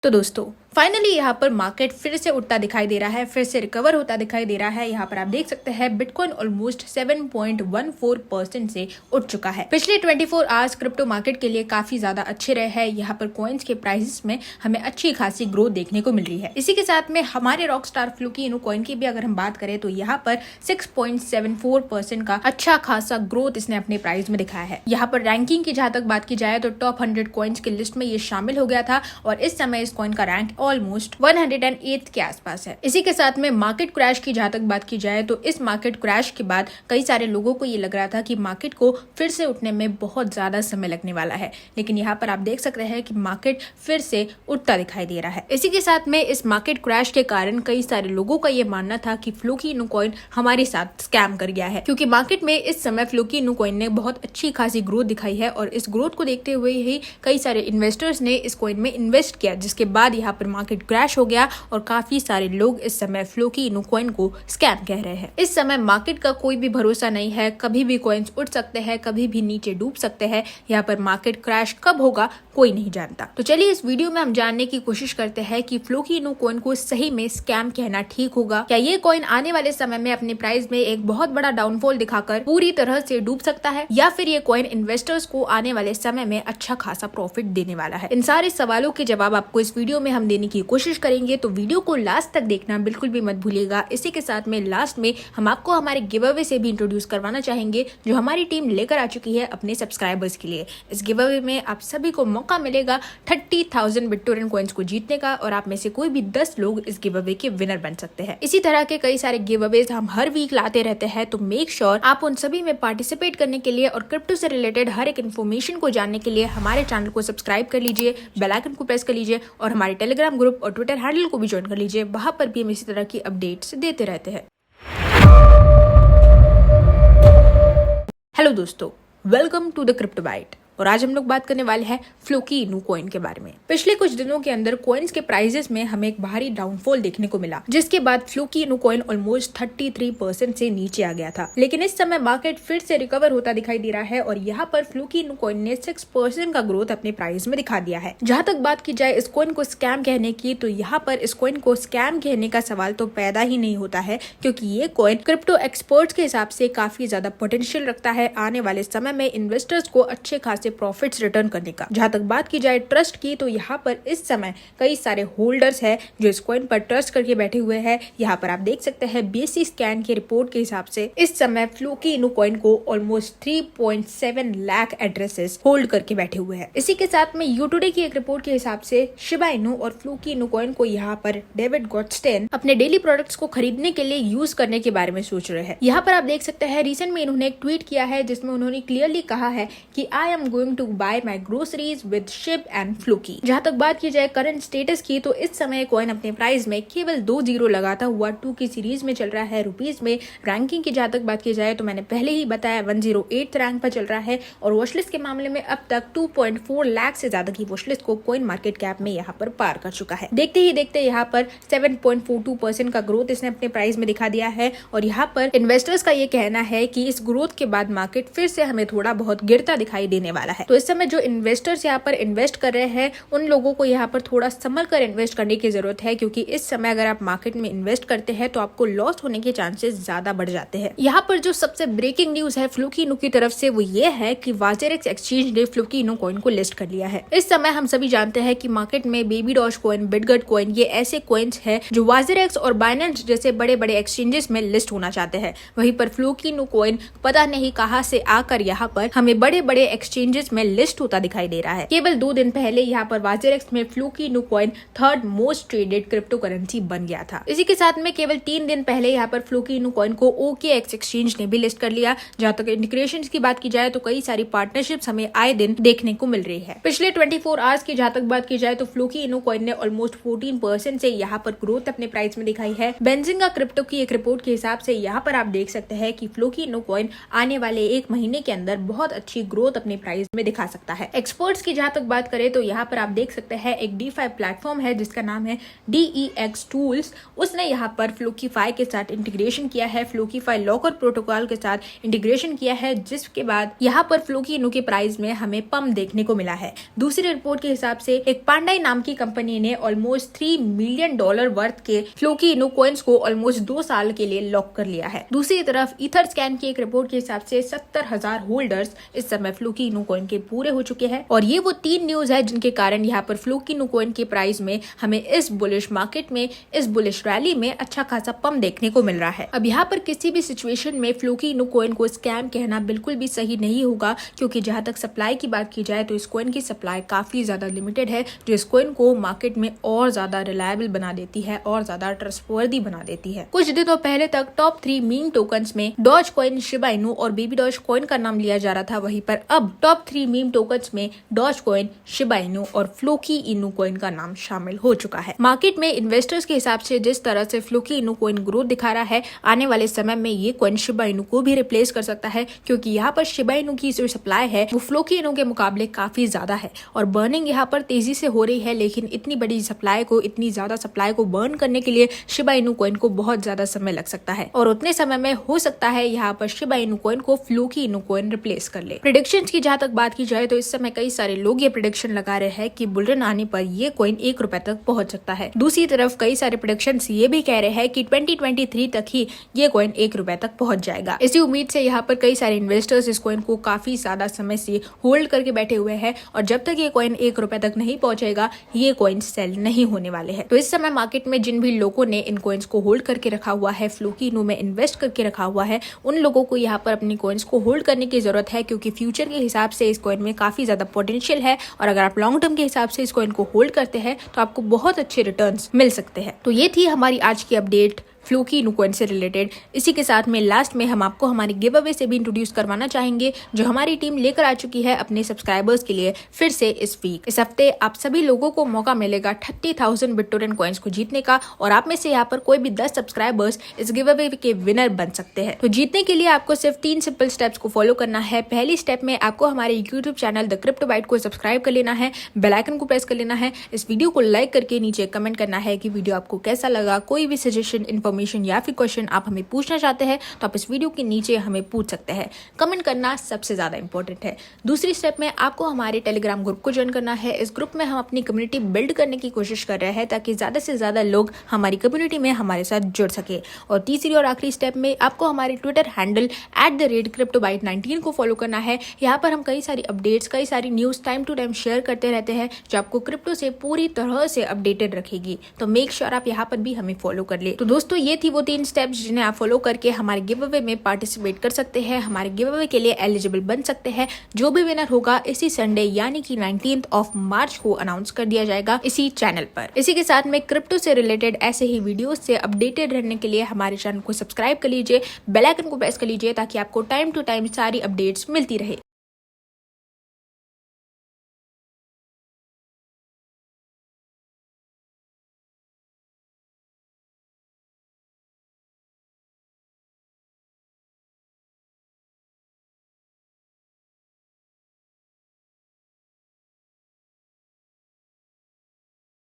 तो दोस्तों फाइनली यहाँ पर मार्केट फिर से उठता दिखाई दे रहा है, फिर से रिकवर होता दिखाई दे रहा है। यहाँ पर आप देख सकते हैं बिटकॉइन ऑलमोस्ट 7.14% से उठ चुका है। पिछले 24 आवर्स क्रिप्टो मार्केट के लिए काफी ज्यादा अच्छे रहे हैं। यहाँ पर कॉइन्स के प्राइसेस में हमें अच्छी खासी ग्रोथ देखने को मिल रही है। इसी के साथ में हमारे रॉकस्टार फ्लूकी इनो कॉइन की भी अगर हम बात करें तो यहाँ पर 6.74% का अच्छा खासा ग्रोथ इसने अपने प्राइस में दिखाया है। यहाँ पर रैंकिंग की जहां तक बात की जाए तो टॉप 100 कॉइन्स की लिस्ट में ये शामिल हो गया था और इस समय इस कॉइन का रैंक ऑलमोस्ट 108 के आसपास है। इसी के साथ में मार्केट क्रैश की जहां तक बात की जाए तो इस मार्केट क्रैश के बाद कई सारे लोगों को ये लग रहा था कि मार्केट को फिर से उठने में बहुत ज्यादा समय लगने वाला है, लेकिन यहाँ पर आप देख सकते हैं कि मार्केट फिर से उठता दिखाई दे रहा है। इसी के साथ में इस मार्केट क्रैश के कारण कई सारे लोगों का ये मानना था कि फ्लूकी इनो कॉइन हमारे साथ स्कैम कर गया है, क्योंकि मार्केट में इस समय फ्लूकी इनो कॉइन ने बहुत अच्छी खासी ग्रोथ दिखाई है और इस ग्रोथ को देखते हुए ही कई सारे इन्वेस्टर्स ने इस कॉइन में इन्वेस्ट किया, जिसके बाद यहाँ पर मार्केट क्रैश हो गया और काफी सारे लोग इस समय फ्लूकी इनो कॉइन को स्कैम कह रहे हैं। इस समय मार्केट का कोई भी भरोसा नहीं है, कभी भी कॉइन्स उठ सकते हैं, कभी भी नीचे डूब सकते हैं। यहाँ पर मार्केट क्रैश कब होगा कोई नहीं जानता। तो चलिए इस वीडियो में हम जानने की कोशिश करते हैं कि फ्लूकी इनो कॉइन को सही में स्कैम कहना ठीक होगा। क्या ये कॉइन आने वाले समय में अपने प्राइस में एक बहुत बड़ा डाउनफॉल दिखाकर पूरी तरह से डूब सकता है, या फिर ये कॉइन इन्वेस्टर्स को आने वाले समय में अच्छा खासा प्रॉफिट देने वाला है? इन सारे सवालों के जवाब आपको इस वीडियो में हम देने की कोशिश करेंगे, तो वीडियो को लास्ट तक देखना बिल्कुल भी मत भूलिएगा। इसी के साथ में लास्ट में हम आपको हमारे गिव अवे से भी इंट्रोड्यूस करवाना चाहेंगे, जो हमारी टीम लेकर आ चुकी है अपने सब्सक्राइबर्स के लिए। इस गिव अवे में आप सभी को मौका मिलेगा 30,000 बिटटोरेंट कॉइन्स को जीतने का और आप में से कोई भी 10 लोग इस गिव अवे के विनर बन सकते हैं। इसी तरह के कई सारे गिव अवेज हम हर वीक लाते रहते हैं, तो मेक श्योर आप उन सभी में पार्टिसिपेट करने के लिए और क्रिप्टो से रिलेटेड हर एक इन्फॉर्मेशन को जानने के लिए हमारे चैनल को सब्सक्राइब कर लीजिए, बेल आइकन को प्रेस कर लीजिए और हमारे टेलीग्राम ग्रुप और ट्विटर हैंडल को भी ज्वाइन कर लीजिए। वहां पर भी हम इसी तरह की अपडेट्स देते रहते हैं। हेलो दोस्तों, welcome to the Crypto Byte. और आज हम लोग बात करने वाले हैं फ्लूकी इनो कॉइन के बारे में। पिछले कुछ दिनों के अंदर कॉइन्स के प्राइसेस में हमें एक भारी डाउनफॉल देखने को मिला, जिसके बाद फ्लूकी इनो कॉइन ऑलमोस्ट 33% से नीचे आ गया था। लेकिन इस समय मार्केट फिर से रिकवर होता दिखाई दे रहा है और यहाँ पर फ्लूकी इनो कॉइन ने 6% का ग्रोथ अपने प्राइस में दिखा दिया है। जहां तक बात की जाए इस कॉइन को स्कैम कहने की, तो यहाँ पर इस कॉइन को स्कैम कहने का सवाल तो पैदा ही नहीं होता है, क्योंकि ये कॉइन क्रिप्टो एक्सपर्ट्स के हिसाब से काफी ज्यादा पोटेंशियल रखता है आने वाले समय में इन्वेस्टर्स को अच्छे खासे प्रॉफिट्स रिटर्न करने का। जहां तक बात की जाए ट्रस्ट की, तो यहाँ पर इस समय कई सारे होल्डर्स हैं जो इस कॉइन पर ट्रस्ट करके बैठे हुए हैं। यहाँ पर आप देख सकते हैं BSE स्कैन की रिपोर्ट के हिसाब से इस समय फ्लूकी इनो कॉइन को ऑलमोस्ट 3.7 लाख एड्रेसेस होल्ड करके बैठे हुए हैं। इसी के साथ में यूटुडे की एक रिपोर्ट के हिसाब से शिबा इनो और फ्लूकी इनो कॉइन को यहाँ पर डेविड गॉटस्टेन अपने डेली प्रोडक्ट्स को खरीदने के लिए यूज करने के बारे में सोच रहे हैं। यहाँ पर आप देख सकते हैं रिसेंट में इन्होंने एक ट्वीट किया है जिसमें उन्होंने क्लियरली कहा है कि I am going to buy my groceries with Shib and Floki. जहां तक बात की जाए करंट स्टेटस की, तो इस समय कॉइन अपने प्राइस में केवल 2 जीरो लगाता हुआ 2 की सीरीज में चल रहा है रुपीज में। रैंकिंग की जहां तक बात की जाए तो मैंने पहले ही बताया 108 रैंक पर चल रहा है और वॉचलिस्ट के मामले में अब तक 2.4 लाख से ज्यादा की वॉचलिस्ट को कॉइन मार्केट कैप में यहाँ पर पार कर चुका है। देखते ही देखते यहाँ पर 7.42% का ग्रोथ इसने अपने प्राइस में दिखा दिया है और यहाँ पर इन्वेस्टर्स का ये कहना है कि इस ग्रोथ के बाद मार्केट फिर से हमें थोड़ा बहुत गिरता दिखाई देने वाला है। तो इस समय जो इन्वेस्टर्स यहाँ पर इन्वेस्ट कर रहे हैं उन लोगों को यहाँ पर थोड़ा संभल कर इन्वेस्ट करने की जरूरत है, क्योंकि इस समय अगर आप मार्केट में इन्वेस्ट करते हैं तो आपको लॉस होने के चांसेस ज्यादा बढ़ जाते हैं। यहाँ पर जो सबसे ब्रेकिंग न्यूज है फ्लूकी इनो की तरफ से वो ये है कि वाजेरेक्स एक्सचेंज ने फ्लूकी इनो कॉइन को लिस्ट कर लिया है। इस समय हम सभी जानते हैं कि मार्केट में बेबी डॉज कॉइन, बिटगट कॉइन ये ऐसे कॉइन्स है जो वाजेरेक्स और बाइनेंस जैसे बड़े बड़े एक्सचेंजेस में लिस्ट होना चाहते हैं। वहीं पर फ्लूकी इनो कॉइन पता नहीं कहां से आकर यहाँ पर हमें बड़े बड़े एक्सचेंजेस में लिस्ट होता दिखाई दे रहा है। केवल 2 दिन पहले यहाँ पर वाजेरेक्स में Floki Inu coin 3rd most traded crypto currency बन गया था। इसी के साथ में केवल 3 दिन पहले यहाँ पर फ्लूकी इनो कॉइन को OKX एक्सचेंज ने भी लिस्ट कर लिया। जहां तक इंटीग्रेशन की बात की जाए तो कई सारी पार्टनरशिप्स हमें आए दिन देखने को मिल रही है। पिछले 24 आवर्स की जहां तक बात की जाए तो फ्लूकी इनो कॉइन ने ऑलमोस्ट 14% से यहाँ पर ग्रोथ अपने प्राइस में दिखाई है। बेंजिंगा क्रिप्टो की एक रिपोर्ट के हिसाब से यहाँ पर आप देख सकते हैं कि फ्लूकी इनो कॉइन आने वाले 1 महीने के अंदर बहुत अच्छी ग्रोथ अपने प्राइस प्राइस में दिखा सकता है। एक्सपर्ट्स की जहां तक बात करें तो यहाँ पर आप देख सकते हैं एक DeFi प्लेटफॉर्म है जिसका नाम है DEX टूल्स। उसने यहाँ पर फ्लोकीफाई के साथ इंटीग्रेशन किया है, फ्लोकीफाई लॉकर प्रोटोकॉल के साथ इंटीग्रेशन किया है, जिसके बाद यहाँ पर फ्लोकी इनू के प्राइस में हमें पम्प देखने को मिला है। दूसरी रिपोर्ट के हिसाब से एक पांडाई नाम की कंपनी ने ऑलमोस्ट $3 मिलियन वर्थ के फ्लोकी इनू कॉइन्स को ऑलमोस्ट 2 साल के लिए लॉक कर लिया है। दूसरी तरफ ईथर स्कैन की एक रिपोर्ट के हिसाब से 70,000 होल्डर्स इस समय फ्लोकी इनू कॉइन के पूरे हो चुके हैं। और ये वो 3 न्यूज है जिनके कारण यहाँ पर फ्लोकी इनू कॉइन के प्राइस में हमें इस बुलिश मार्केट में, इस बुलिश रैली में अच्छा खासा पम्प देखने को मिल रहा है। अब यहाँ पर किसी भी सिचुएशन में फ्लोकी इनू कॉइन को स्कैम कहना बिल्कुल भी सही नहीं होगा, क्योंकि जहां तक सप्लाई की बात की जाए तो इस कॉइन की सप्लाई काफी ज्यादा लिमिटेड है, जो इस कॉइन को मार्केट में और ज्यादा रिलायबल बना देती है और ज्यादा ट्रस्टवर्दी बना देती है। कुछ दिनों पहले तक टॉप 3 मीम टोकन्स में डॉज कॉइन, शिबा इनू और बेबी डॉज कॉइन का नाम लिया जा रहा था। वहीं पर अब टॉप 3 मीम टोकन्स में डॉज कॉइन, शिबा इनू और फ्लोकी इनू कॉइन का नाम शामिल हो चुका है। मार्केट में इन्वेस्टर्स के हिसाब से जिस तरह से फ्लोकी इनू कॉइन ग्रोथ दिखा रहा है, आने वाले समय में ये कॉइन शिबा इनू को भी रिप्लेस कर सकता है, क्योंकि यहाँ पर शिबा इनू की जो सप्लाई है वो फ्लोकी इनू के मुकाबले काफी ज्यादा है और बर्निंग यहाँ पर तेजी से हो रही है। लेकिन इतनी बड़ी सप्लाई को, इतनी ज्यादा सप्लाई को बर्न करने के लिए शिबा इनू कॉइन को बहुत ज्यादा समय लग सकता है और उतने समय में हो सकता है यहाँ पर शिबा इनू कॉइन को फ्लोकी इनू कॉइन रिप्लेस कर ले। प्रेडिक्शंस की जहां तक बात की जाए तो इस समय कई सारे लोग ये प्रेडिक्शन लगा रहे हैं कि बुलरन आने पर ये कॉइन ₹1 तक पहुंच सकता है। दूसरी तरफ कई सारे प्रेडिक्शंस ये भी कह रहे हैं कि 2023 तक ही ये कॉइन ₹1 तक पहुंच जाएगा। इसी उम्मीद से यहाँ पर कई सारे इन्वेस्टर्स इस कॉइन को काफी ज्यादा समय से होल्ड करके बैठे हुए हैं और जब तक ये कॉइन ₹1 तक नहीं पहुंचेगा ये कॉइन सेल नहीं होने वाले हैं। तो इस समय मार्केट में जिन भी लोगों ने इन कॉइन्स को होल्ड करके रखा हुआ है, फ्लोकी इनू में इन्वेस्ट करके रखा हुआ है, उन लोगों को यहाँ पर अपनी कॉइन्स को होल्ड करने की जरूरत है, क्योंकि फ्यूचर के हिसाब से इस कॉइन में काफी ज्यादा पोटेंशियल है और अगर आप लॉन्ग टर्म के हिसाब से इस कॉइन को होल्ड करते हैं तो आपको बहुत अच्छे रिटर्न्स मिल सकते हैं। तो ये थी हमारी आज की अपडेट फ्लोकी इनू कॉइन से रिलेटेड। इसी के साथ में लास्ट में हम आपको हमारे गिव अवे से भी इंट्रोड्यूस करवाना चाहेंगे, जो हमारी टीम लेकर आ चुकी है अपने सब्सक्राइबर्स के लिए फिर से इस वीक। इस हफ्ते आप सभी लोगों को मौका मिलेगा 30,000 बिटटोरेंट कॉइन्स को जीतने का और आप में से यहाँ पर कोई भी 10 सब्सक्राइबर्स इस गिव अवे के विनर बन सकते हैं। तो जीतने के लिए आपको सिर्फ 3 सिंपल स्टेप्स को फॉलो करना है। पहली स्टेप में आपको हमारे YouTube channel the Crypto Byte को सब्सक्राइब कर लेना है, बेल आइकन को प्रेस कर लेना है, इस वीडियो को लाइक करके नीचे कमेंट करना है कि वीडियो आपको कैसा लगा। कोई भी सजेशन, इन्फॉर्मेशन या फिर क्वेश्चन आप हमें पूछना चाहते हैं तो आप इस वीडियो के नीचे हमें पूछ सकते हैं। कमेंट करना सबसे ज्यादा इंपॉर्टेंट है। दूसरी स्टेप में आपको हमारे टेलीग्राम ग्रुप को ज्वाइन करना है। इस ग्रुप में हम अपनी कम्युनिटी बिल्ड करने की कोशिश कर रहे हैं ताकि ज्यादा से ज्यादा लोग हमारी कम्युनिटी में हमारे साथ जुड़ सके। और तीसरी और आखिरी स्टेप में आपको हमारे ट्विटर हैंडल @CryptoByte19 को फॉलो करना है। यहाँ पर हम कई सारी अपडेट्स, कई सारी news time to time share करते रहते हैं, जो आपको क्रिप्टो से पूरी तरह से अपडेटेड रखेगी। तो मेक श्योर आप यहाँ पर भी हमें फॉलो कर ले। तो दोस्तों ये थी वो 3 स्टेप्स जिन्हें आप फॉलो करके हमारे गिव अवे में पार्टिसिपेट कर सकते हैं, हमारे गिव अवे के लिए एलिजिबल बन सकते हैं। जो भी विनर होगा इसी संडे यानी कि 19 मार्च को अनाउंस कर दिया जाएगा इसी चैनल पर। इसी के साथ में क्रिप्टो से रिलेटेड ऐसे ही वीडियो से अपडेटेड रहने के लिए हमारे चैनल को सब्सक्राइब कर लीजिए, बेल आइकन को प्रेस कर लीजिए ताकि आपको टाइम टू टाइम सारी अपडेट्स मिलती रहे।